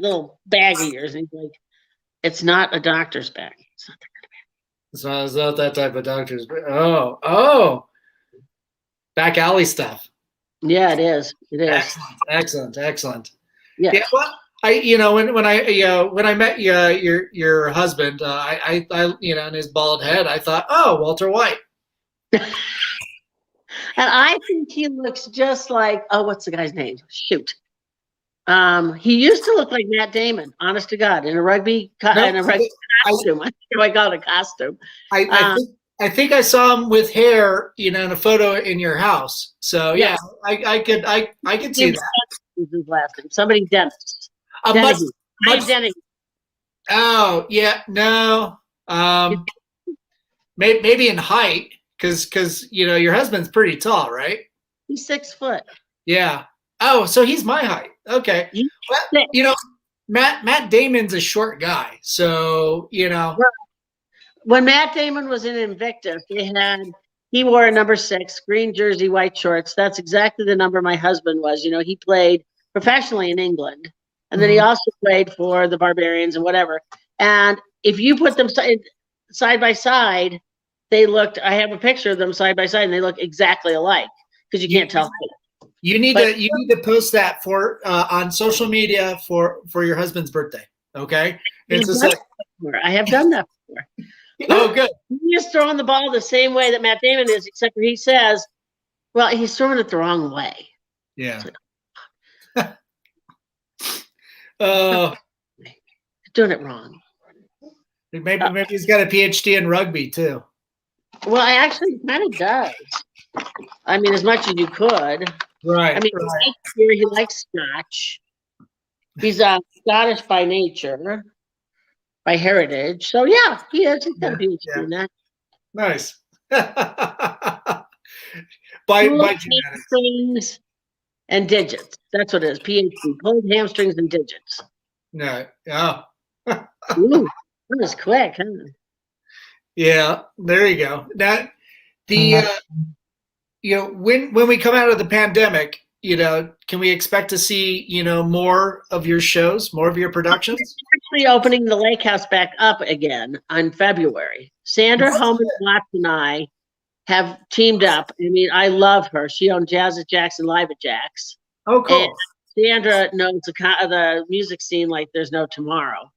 little bag of yours? And he's like, it's not a doctor's bag. It's not that kind of bag. It's not that type of doctor's bag. Oh. Back alley stuff. Yeah, it is. Excellent. Yeah. Well, when I met your husband, I in his bald head, I thought, oh, Walter White. And I think he looks just like, oh, what's the guy's name? Shoot. He used to look like Matt Damon, honest to God, in a rugby No, costume. I call it a costume. I think I think I saw him with hair, in a photo in your house. So yeah, Yes. I could see that. His last name. Somebody Dennis. A much, Ryan Denny. oh yeah, no. Maybe in height, because your husband's pretty tall, right? He's 6 foot. Yeah. Oh, so he's my height. Okay. Well, Matt Damon's a short guy, so When Matt Damon was in Invictus, he wore a number 6, green jersey, white shorts. That's exactly the number my husband was. He played professionally in England, and then he also played for the Barbarians and whatever. And if you put them side by side, I have a picture of them side by side, and they look exactly alike because you can't tell. You need to post that on social media for your husband's birthday. Okay. I have done that before. Oh, good. He's throwing the ball the same way that Matt Damon is, except for he says, well, he's throwing it the wrong way. Yeah. Doing it wrong. Maybe he's got a PhD in rugby too. Well, I actually kind of does. I mean, as much as you could. Right. I mean, he likes Scotch. He's Scottish by nature, by heritage. So yeah, he is. He's got a PhD in that. Nice. by genetics. And digits. That's what it is. PhD. Pulled hamstrings and digits. No. Oh. Ooh, that was quick, huh? Yeah. There you go. That when we come out of the pandemic, can we expect to see more of your shows, more of your productions? We're actually opening the Lake House back up again on February. Sandra Homan Watts and I have teamed up. I mean, I love her. She owned Jazz at Jack's and Live at Jack's. Oh, cool. And Sandra knows the music scene like there's no tomorrow.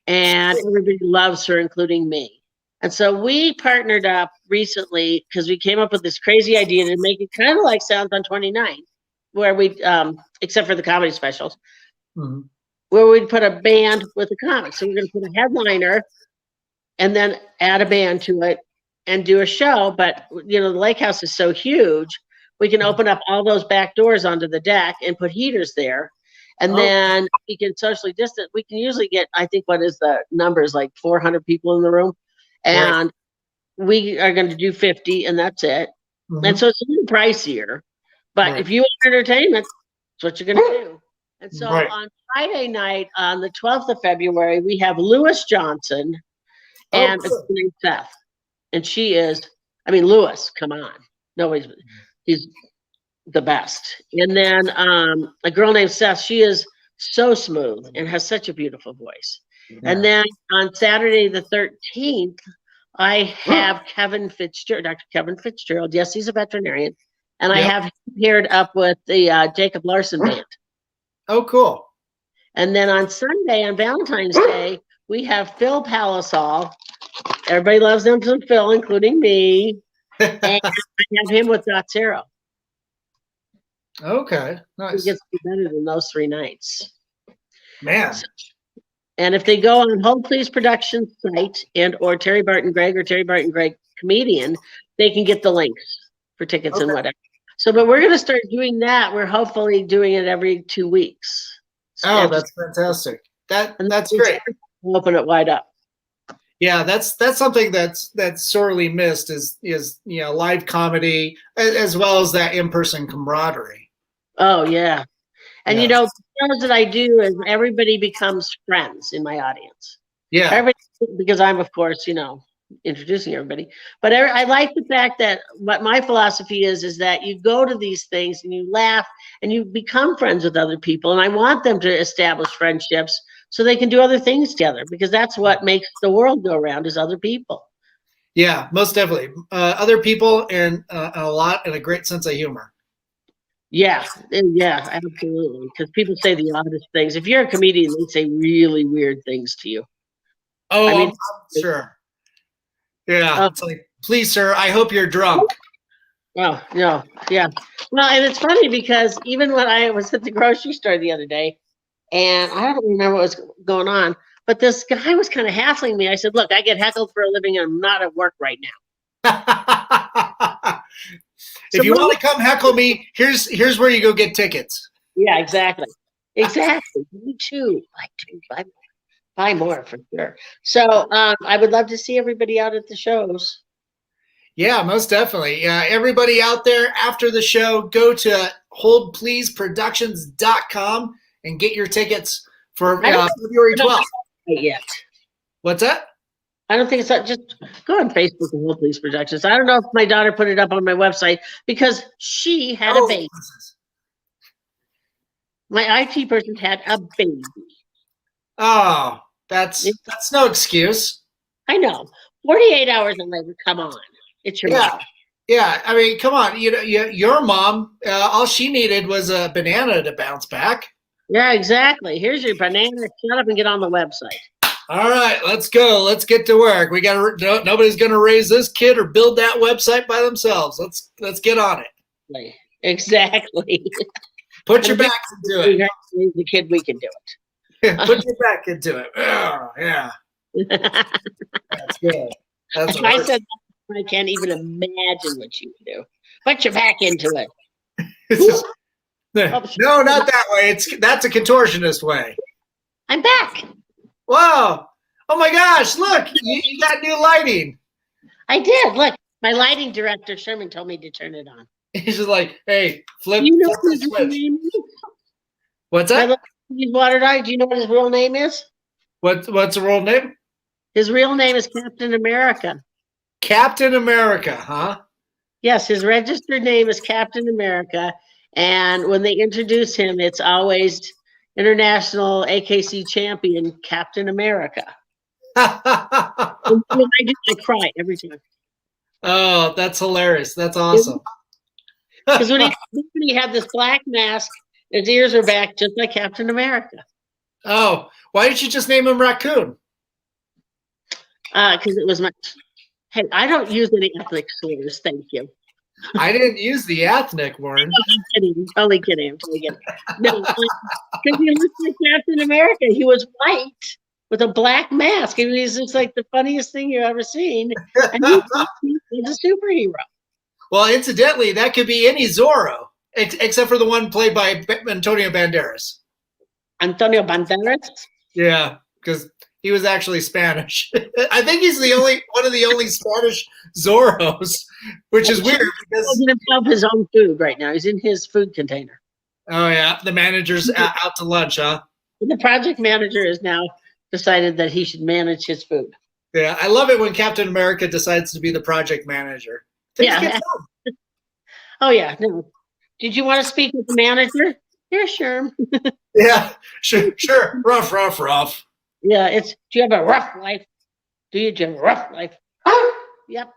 And everybody loves her, including me. And so we partnered up recently because we came up with this crazy idea to make it kind of like Sounds on 29, where we, except for the comedy specials, where we'd put a band with a comic. So we're going to put a headliner and then add a band to it and do a show. But, the Lake House is so huge, we can open up all those back doors onto the deck and put heaters there. And then we can socially distance. We can usually get, I think, what is the numbers, like 400 people in the room. And we are going to do 50, and that's it. And so it's a little pricier. But if you want entertainment, that's what you're going to do. And so on Friday night, on the 12th of February, we have Lewis Johnson and Seth. And she is, Lewis, come on. He's the best. And then a girl named Seth, she is so smooth and has such a beautiful voice. Yeah. And then on Saturday the 13th, I have Kevin Fitzgerald, Dr. Kevin Fitzgerald. Yes, he's a veterinarian. And I have him paired up with the Jacob Larson Band. Oh, cool. And then on Sunday, on Valentine's Day, we have Phil Palisol. Everybody loves them some Phil, including me. And I have him with Dotsero. Okay, nice. It gets better than those 3 nights. Man. And if they go on Hold Please Productions site and or Terri Barton Gregg or Terri Barton Gregg Comedian, they can get the links for tickets and whatever. So, but we're going to start doing that. We're hopefully doing it every 2 weeks. So that's fantastic. That's great. We'll open it wide up. Yeah, that's something that's sorely missed is live comedy as well as that in-person camaraderie. Oh yeah. And the shows that I do is everybody becomes friends in my audience. Yeah. Because I'm, of course, introducing everybody. But I like the fact that what my philosophy is that you go to these things and you laugh and you become friends with other people. And I want them to establish friendships so they can do other things together, because that's what makes the world go around is other people. Yeah, most definitely. Other people and a great sense of humor. Yeah, absolutely. Because people say the oddest things. If you're a comedian, they say really weird things to you. Oh, I'm sure. Yeah, it's like, please, sir, I hope you're drunk. Oh, no. Yeah. Well, and it's funny because even when I was at the grocery store the other day, and I don't remember what was going on, but this guy was kind of hassling me. I said, look, I get heckled for a living and I'm not at work right now. So If you want to come heckle me, here's where you go get tickets. yeah, exactly. Exactly. Me too. Buy more for sure. So I would love to see everybody out at the shows. Yeah, most definitely. Everybody out there, after the show, go to holdpleaseproductions.com and get your tickets for February 12th. Yet. What's that? I don't think it's not. Just go on Facebook and Hold Please Productions. I don't know if my daughter put it up on my website because she had a baby. My IT person had a baby. Oh, that's no excuse. I know. 48 hours in labor. Come on. It's your mom. Yeah, I mean, come on. Your mom, all she needed was a banana to bounce back. Yeah, exactly. Here's your banana. Shut up and get on the website. All right, let's go. Let's get to work. We got to. Nobody's going to raise this kid or build that website by themselves. Let's get on it. Exactly. Put your back into it. Raise the kid, we can do it. Put your back into it. Oh, yeah. That's good. I said that. I can't even imagine what you would do. Put your back into it. No, not that way. That's a contortionist way. I'm back. Wow. Oh my gosh, look, you got new lighting. I did. Look, my lighting director, Sherman, told me to turn it on. He's just like, hey, flip, you know flip the switch. What's that? He's watered eye. Do you know what his real name is? What's the real name? His real name is Captain America. Captain America, huh? Yes, his registered name is Captain America. And when they introduce him, it's always International AKC Champion Captain America. I cry every time. Oh, that's hilarious. That's awesome. Because when he had this black mask, his ears are back just like Captain America. Oh, why didn't you just name him Raccoon? Because it was my... Hey, I don't use any ethnic slurs, thank you. I didn't use the ethnic word. I'm totally kidding. No, because he looks like Captain America. He was white with a black mask. I mean, he's just like the funniest thing you've ever seen. And he's a superhero. Well, incidentally, that could be any Zorro, except for the one played by Antonio Banderas. Antonio Banderas? Yeah, because he was actually Spanish. I think he's one of the only Spanish Zorros, which is weird because he's himself his own food right now. He's in his food container. Oh yeah, the manager's out to lunch, huh? The project manager has now decided that he should manage his food. Yeah, I love it when Captain America decides to be the project manager. Yeah. Oh yeah. No. Did you want to speak with the manager? Yeah, sure. Yeah, sure. Rough. Yeah, do you have a rough life? Do you have a rough life? Yep.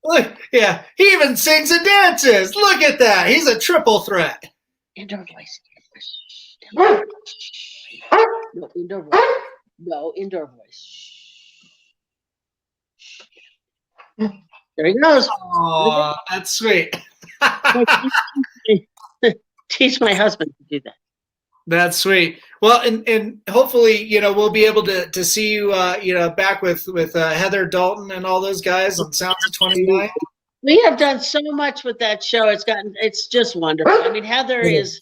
Look, yeah, he even sings and dances. Look at that. He's a triple threat. Indoor voice. No, indoor voice. No, indoor voice. There he goes. Oh, that's sweet. Teach my husband to do that. That's sweet. Well, and hopefully, we'll be able to see you, back with Heather Dalton and all those guys on Sounds of 29. We have done so much with that show. It's just wonderful. I mean, Heather is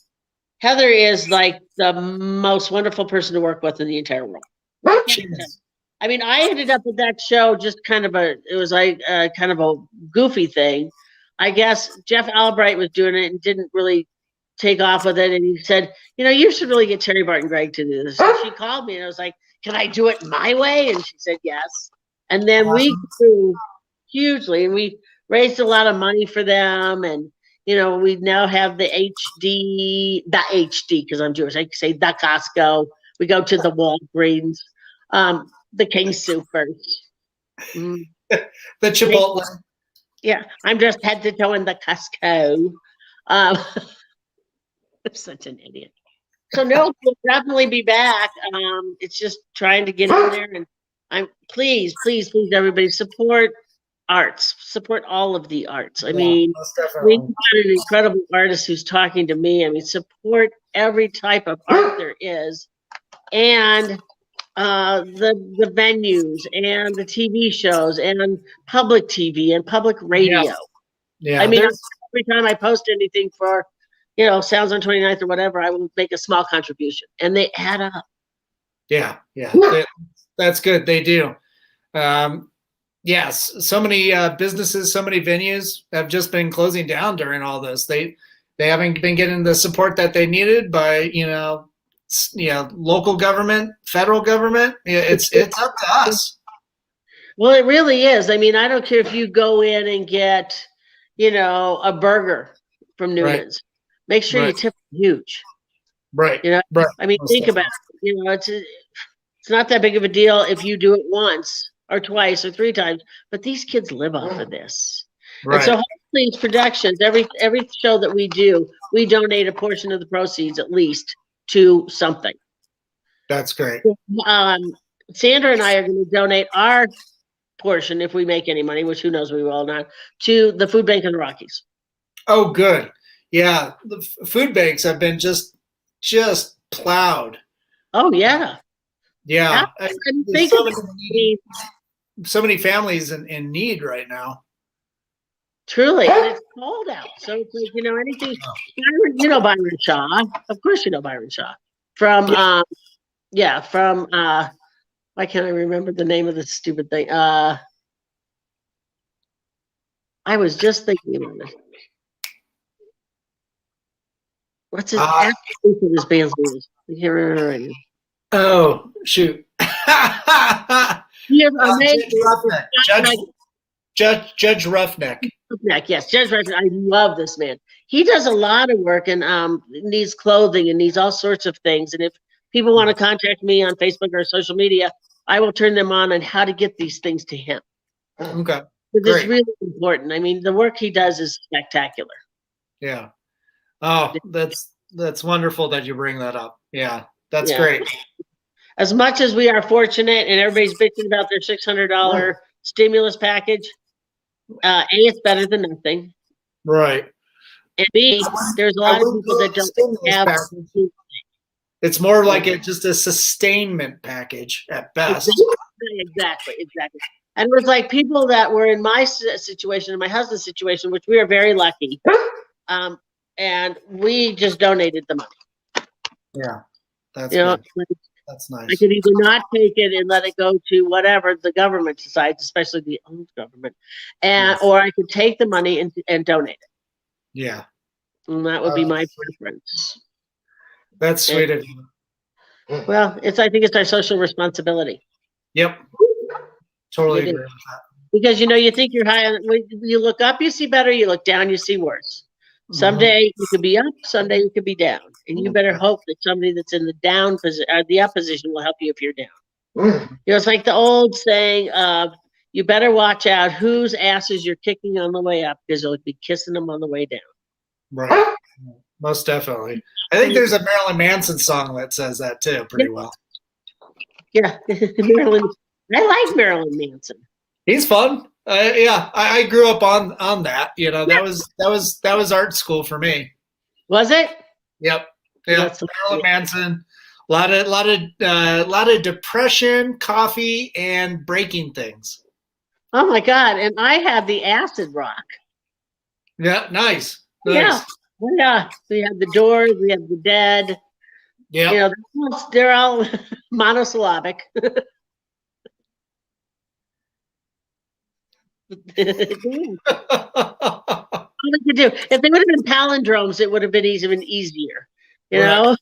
like the most wonderful person to work with in the entire world. I mean, I ended up with that show just kind of a goofy thing. I guess Jeff Albright was doing it and didn't really take off with it, and he said, you should really get Terri Barton Gregg to do this. So she called me and I was like, can I do it my way? And she said yes. And then we grew hugely, and we raised a lot of money for them, and we now have the HD because I'm Jewish, I can say the Costco, we go to the Walgreens, the King Supers, the Chipotle. Yeah, I'm just head to toe in the Costco. I'm such an idiot. So no, we'll definitely be back. It's just trying to get in there, and I'm please, everybody support arts, support all of the arts. I Yeah, mean, most we've definitely. got an incredible artist who's talking to me. I mean, support every type of art there is, and the venues and the TV shows and public TV and public radio. Yes. Yeah, I mean, there's every time I post anything for, Sounds on 29th or whatever, I will make a small contribution, and they add up. yeah, that's good. They do. Yes, so many businesses, so many venues have just been closing down during all this. They haven't been getting the support that they needed by local government, federal government. It's up to us. Well, it really is. I mean, I don't care if you go in and get, a burger from Newman's. Right. Make sure you tip huge. Right. Right. I mean, think about it. It's not that big of a deal if you do it once or twice or 3 times, but these kids live off of this. Right. And so hopefully these productions, every show that we do, we donate a portion of the proceeds at least to something. That's great. Sandra and I are going to donate our portion, if we make any money, which who knows, we will not, to the food bank in the Rockies. Oh, good. Yeah, the food banks have been just plowed. Oh yeah. Yeah. There's so many families in need right now. Truly, and it's cold out, so it's like anything. Byron Shaw, of course, Byron Shaw from from why can't I remember the name of the stupid thing? I was just thinking about it. What's his his band's name? I can't remember right now. Oh shoot! He is amazing. Judge Roughneck. Yes, Judge Roughneck. I love this man. He does a lot of work and needs clothing and needs all sorts of things. And if people want to contact me on Facebook or social media, I will turn them on how to get these things to him. Okay. Because it's really important. I mean, the work he does is spectacular. Yeah. Oh, that's wonderful that you bring that up. Yeah, that's great. As much as we are fortunate and everybody's bitching about their $600 stimulus package, A, it's better than nothing. Right. And B, there's a lot of people that don't have. It's more like just a sustainment package at best. Exactly. And it was like people that were in my situation, in my husband's situation, which we are very lucky. And we just donated the money. Yeah, that's good. That's nice. I could either not take it and let it go to whatever the government decides, especially the old government, or I could take the money and donate it. Yeah, and that would be my preference. That's sweet of you. Well, I think it's our social responsibility. Yep, totally agree with that. Because you think you're high on. You look up, you see better. You look down, you see worse. Someday you could be up, someday you could be down. And you better hope that somebody that's in the down position or the up position will help you if you're down. It's like the old saying of you better watch out whose asses you're kicking on the way up because you'll be kissing them on the way down. Right. Most definitely. I think there's a Marilyn Manson song that says that too, pretty well. Yeah. Marilyn. I like Marilyn Manson. He's fun. I grew up on that. That was art school for me. Was it? Yep. Yeah. Marilyn Manson. A lot of depression, coffee, and breaking things. Oh my God! And I had the acid rock. Yeah. Nice. Yeah. Yeah. We have the Doors. We have the Dead. Yeah. They're all monosyllabic. All they could do. If they would have been palindromes, it would have been even easier. Palindromes.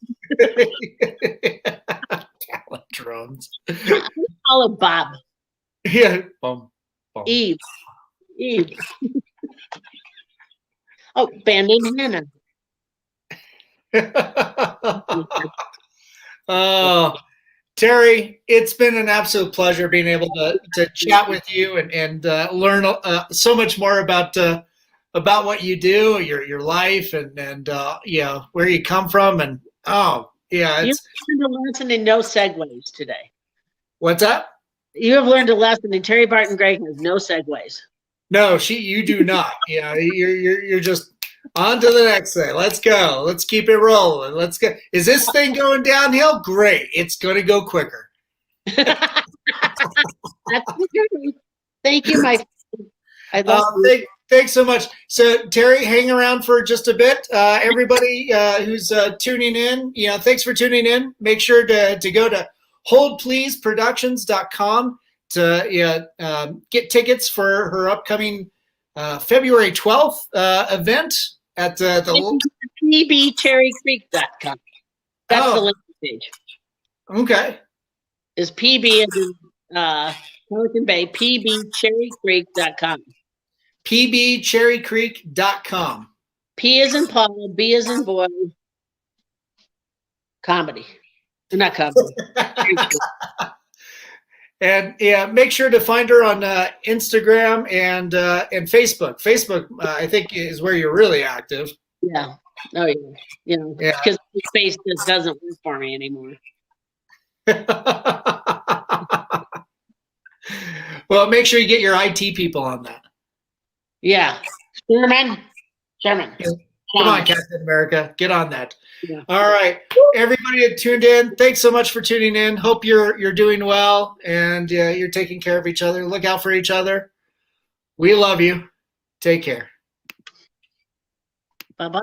Call it Bob. Yeah. Bum. Eve. Oh, band name Hannah. Oh, Terri, it's been an absolute pleasure being able to chat with you and learn so much more about what you do, your life, and where you come from, and you learned a lesson in no segues today. What's that? You have learned a lesson, and Terri Barton Gregg has no segues. No, you do not. You're just on to the next thing. Let's go. Let's keep it rolling. Let's go. Is this thing going downhill? Great. It's going to go quicker. That's good. Thank you, my friend. I love Thanks so much. So, Terri, hang around for just a bit. Everybody who's tuning in, thanks for tuning in. Make sure to go to holdpleaseproductions.com to get tickets for her upcoming February 12th event at the pbcherrycreek.com. That's the landing page. Okay. Is PB as in Pelican Bay, pbcherrycreek.com. pbcherrycreek.com. P as in Paul, B as in boy, comedy. Not comedy. And make sure to find her on Instagram and Facebook. Facebook, I think, is where you're really active. Yeah. Oh, yeah. Because space just doesn't work for me anymore. Well, make sure you get your IT people on that. Yeah. Sherman. Come on, Captain America. Get on that. Yeah. All right. Everybody that tuned in, thanks so much for tuning in. Hope you're doing well and you're taking care of each other. Look out for each other. We love you. Take care. Bye-bye.